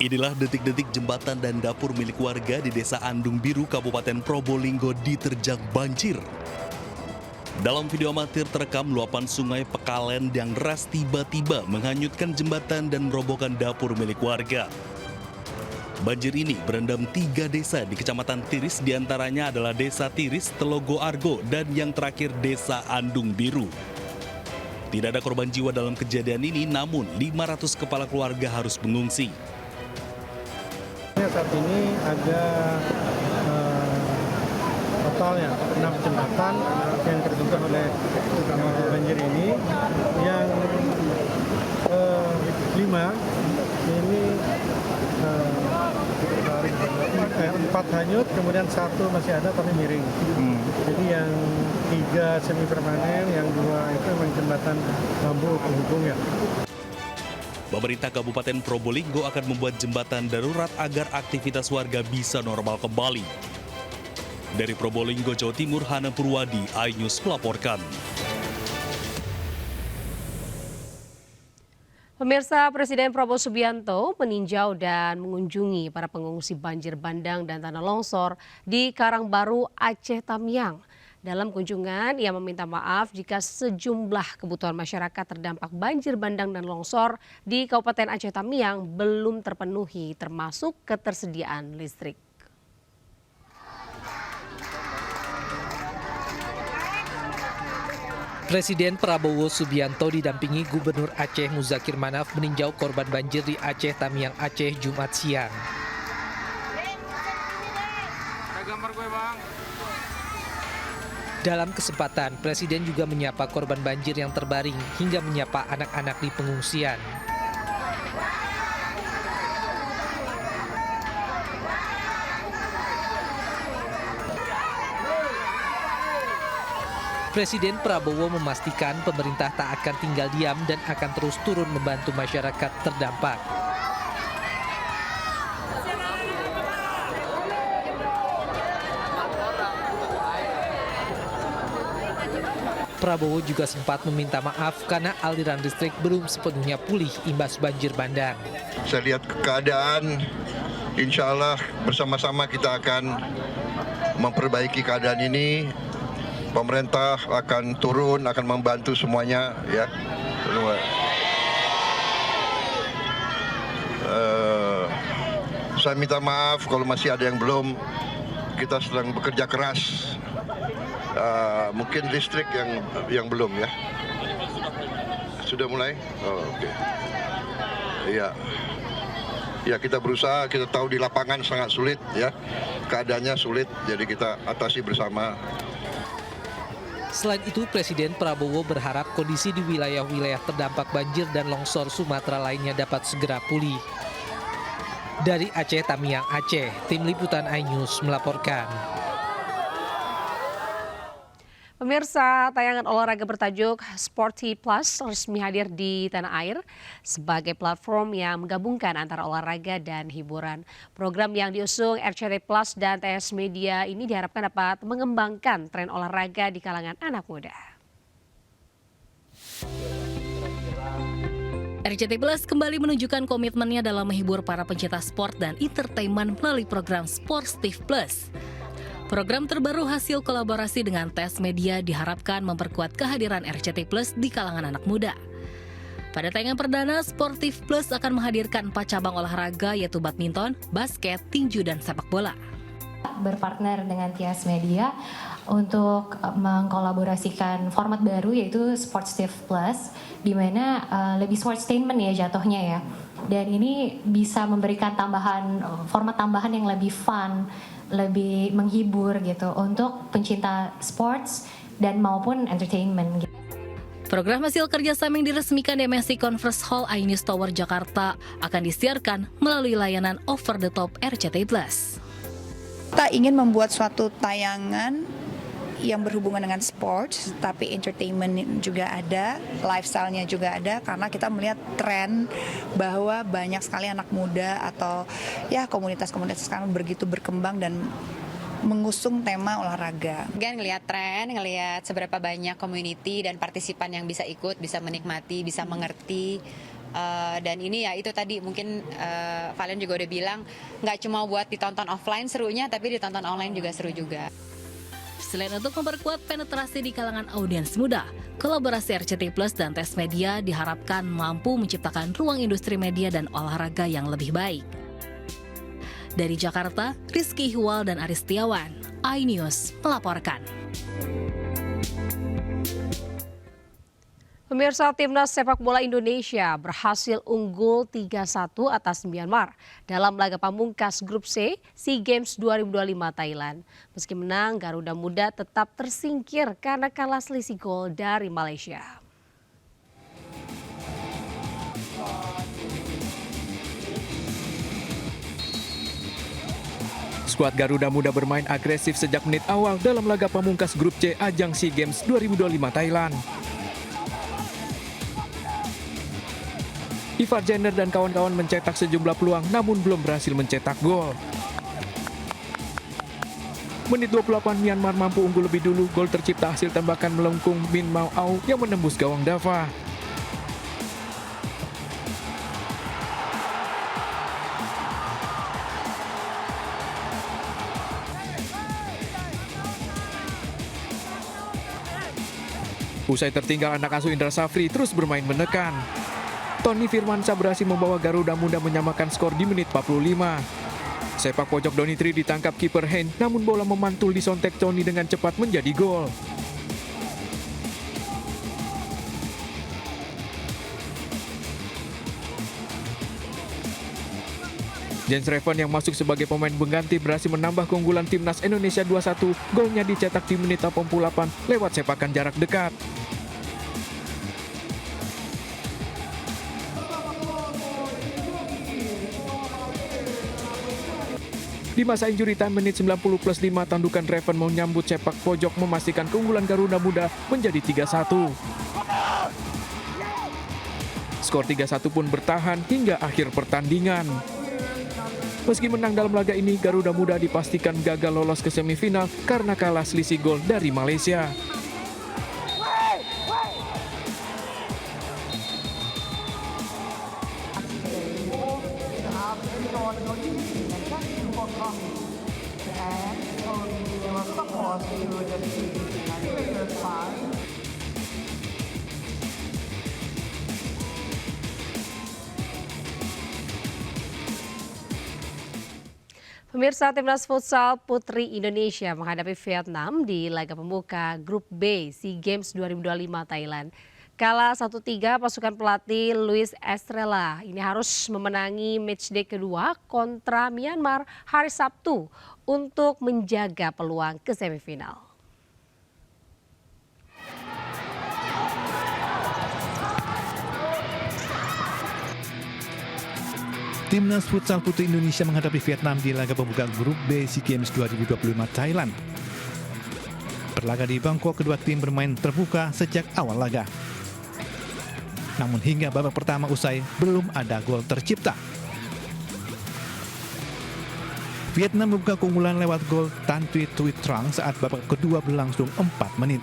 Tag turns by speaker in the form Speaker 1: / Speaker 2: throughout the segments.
Speaker 1: Inilah detik-detik jembatan dan dapur milik warga di Desa Andung Biru, Kabupaten Probolinggo diterjang banjir. Dalam video amatir terekam luapan sungai Pekalen yang deras tiba-tiba menghanyutkan jembatan dan merobohkan dapur milik warga. Banjir ini berendam 3 desa di Kecamatan Tiris, diantaranya adalah Desa Tiris, Telogo Argo, dan yang terakhir Desa Andung Biru. Tidak ada korban jiwa dalam kejadian ini, namun 500 kepala keluarga harus mengungsi.
Speaker 2: Saat ini ada totalnya 6 jembatan yang terbentuk oleh banjir ini, yang 5 ini 4 hanyut, kemudian 1 masih ada tapi miring. Jadi yang 3 semi permanen, yang 2 itu memang jembatan bambu penghubung ya.
Speaker 1: Pemerintah Kabupaten Probolinggo akan membuat jembatan darurat agar aktivitas warga bisa normal kembali. Dari Probolinggo, Jawa Timur, Hana Purwadi, iNews melaporkan.
Speaker 3: Pemirsa, Presiden Prabowo Subianto meninjau dan mengunjungi para pengungsi banjir bandang dan tanah longsor di Karangbaru, Aceh Tamiang. Dalam kunjungan, ia meminta maaf jika sejumlah kebutuhan masyarakat terdampak banjir bandang dan longsor di Kabupaten Aceh Tamiang belum terpenuhi, termasuk ketersediaan listrik.
Speaker 4: Presiden Prabowo Subianto didampingi Gubernur Aceh Muzakir Manaf meninjau korban banjir di Aceh Tamiang, Aceh, Jumat siang. Dalam kesempatan, Presiden juga menyapa korban banjir yang terbaring hingga menyapa anak-anak di pengungsian. Presiden Prabowo memastikan pemerintah tak akan tinggal diam dan akan terus turun membantu masyarakat terdampak. Prabowo juga sempat meminta maaf karena aliran listrik belum sepenuhnya pulih imbas banjir bandang.
Speaker 5: Saya lihat keadaan, insya Allah bersama-sama kita akan memperbaiki keadaan ini. Pemerintah akan turun, akan membantu semuanya, ya. Saya minta maaf kalau masih ada yang belum. Kita sedang bekerja keras. Mungkin listrik yang belum, ya. Sudah mulai? Oh, oke. Iya. Ya, kita berusaha, kita tahu di lapangan sangat sulit, ya. Keadaannya sulit, jadi kita atasi bersama.
Speaker 4: Selain itu, Presiden Prabowo berharap kondisi di wilayah-wilayah terdampak banjir dan longsor Sumatera lainnya dapat segera pulih. Dari Aceh Tamiang, Aceh, Tim Liputan iNews melaporkan.
Speaker 3: Pemirsa, tayangan olahraga bertajuk Sporty Plus resmi hadir di tanah air sebagai platform yang menggabungkan antara olahraga dan hiburan. Program yang diusung RCTI Plus dan TS Media ini diharapkan dapat mengembangkan tren olahraga di kalangan anak muda.
Speaker 6: RCTI Plus kembali menunjukkan komitmennya dalam menghibur para pencinta sport dan entertainment melalui program Sporty Plus. Program terbaru hasil kolaborasi dengan TS Media diharapkan memperkuat kehadiran RCTI Plus di kalangan anak muda. Pada tayangan perdana, Sportif Plus akan menghadirkan 4 cabang olahraga yaitu badminton, basket, tinju, dan sepak bola.
Speaker 7: Berpartner dengan TS Media untuk mengkolaborasikan format baru yaitu Sportif Plus, di mana lebih sportstainment ya jatuhnya ya. Dan ini bisa memberikan format tambahan yang lebih fun, lebih menghibur gitu untuk pencinta sports dan maupun entertainment gitu.
Speaker 6: Program hasil kerjasama yang diresmikan di MSC Conference Hall iNews Tower Jakarta akan disiarkan melalui layanan over the top RCTI Plus.
Speaker 8: Kita ingin membuat suatu tayangan yang berhubungan dengan sports, tapi entertainment juga ada, lifestyle-nya juga ada, karena kita melihat tren bahwa banyak sekali anak muda atau ya komunitas-komunitas sekarang begitu berkembang dan mengusung tema olahraga.
Speaker 9: Ngelihat tren, ngelihat seberapa banyak community dan partisipan yang bisa ikut, bisa menikmati, bisa mengerti Dan ini ya itu tadi mungkin Valen juga udah bilang nggak cuma buat ditonton offline serunya, tapi ditonton online juga seru juga.
Speaker 6: Selain untuk memperkuat penetrasi di kalangan audiens muda, kolaborasi RCTI Plus dan Tes Media diharapkan mampu menciptakan ruang industri media dan olahraga yang lebih baik. Dari Jakarta, Rizky Ihwal dan Aris Setiawan, iNews melaporkan.
Speaker 3: Pemirsa, Timnas Sepak Bola Indonesia berhasil unggul 3-1 atas Myanmar dalam laga pamungkas Grup C SEA Games 2025 Thailand. Meski menang, Garuda Muda tetap tersingkir karena kalah selisih gol dari Malaysia.
Speaker 10: Skuad Garuda Muda bermain agresif sejak menit awal dalam laga pamungkas Grup C ajang SEA Games 2025 Thailand. Ivar Jenner dan kawan-kawan mencetak sejumlah peluang namun belum berhasil mencetak gol. Menit 28 Myanmar mampu unggul lebih dulu, gol tercipta hasil tembakan melengkung Min Mau Au yang menembus gawang Dava. Usai tertinggal, anak asuh Indra Safri terus bermain menekan. Tony Firmansyah berhasil membawa Garuda Muda menyamakan skor di menit 45. Sepak pojok Donitri ditangkap kiper Hein, namun bola memantul disontek Tony dengan cepat menjadi gol. Jens Revan yang masuk sebagai pemain pengganti berhasil menambah keunggulan Timnas Indonesia 2-1. Golnya dicetak di menit 88 lewat sepakan jarak dekat. Di masa injury time menit 90+5, tandukan Revan menyambut sepak pojok memastikan keunggulan Garuda Muda menjadi 3-1. Skor 3-1 pun bertahan hingga akhir pertandingan. Meski menang dalam laga ini, Garuda Muda dipastikan gagal lolos ke semifinal karena kalah selisih gol dari Malaysia.
Speaker 3: Pemirsa, Timnas Futsal Putri Indonesia menghadapi Vietnam di laga pembuka Grup B SEA Games 2025 Thailand. Kalah 1-3, pasukan pelatih Luis Estrella ini harus memenangi matchday kedua kontra Myanmar hari Sabtu untuk menjaga peluang ke semifinal.
Speaker 11: Timnas Futsal Putri Indonesia menghadapi Vietnam di laga pembuka Grup B SEA Games 2025 Thailand. Berlaga di Bangkok, kedua tim bermain terbuka sejak awal laga. Namun hingga babak pertama usai, belum ada gol tercipta. Vietnam membuka keunggulan lewat gol Tan Thuy Thuy Trang saat babak kedua berlangsung 4 menit.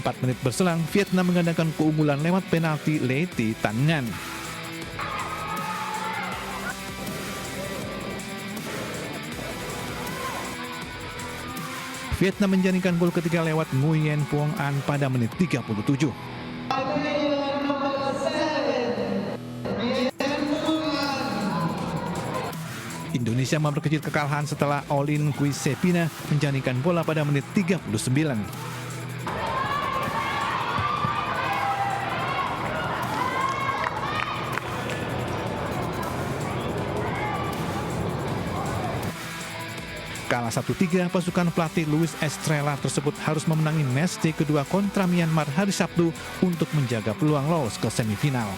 Speaker 11: Empat menit berselang, Vietnam menggandakan keunggulan lewat penalti Le Thi Tan Ngan. Vietnam menjaringkan gol ketiga lewat Nguyen Phuong An pada menit 37. Indonesia memperkecil kekalahan setelah Olin Kuisepina menjaringkan bola pada menit 39. Kalah 1-3, pasukan pelatih Luis Estrella tersebut harus memenangi matchday kedua kontra Myanmar hari Sabtu untuk menjaga peluang lolos ke semifinal.